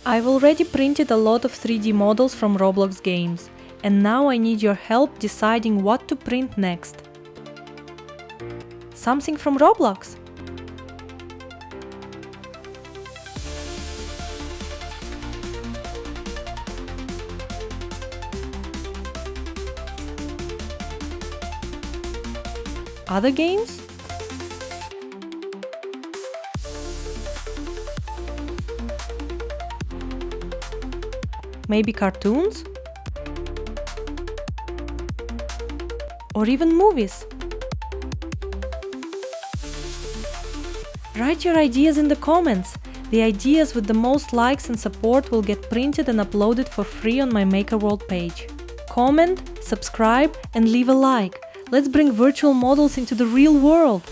I've already printed a lot of 3D models from Roblox games, and now I need your help deciding what to print next. Something from Roblox? Other games? Maybe cartoons? Or even movies? Write your ideas in the comments. The ideas with the most likes and support will get printed and uploaded for free on my Maker World page. Comment, subscribe, and leave a like. Let's bring virtual models into the real world!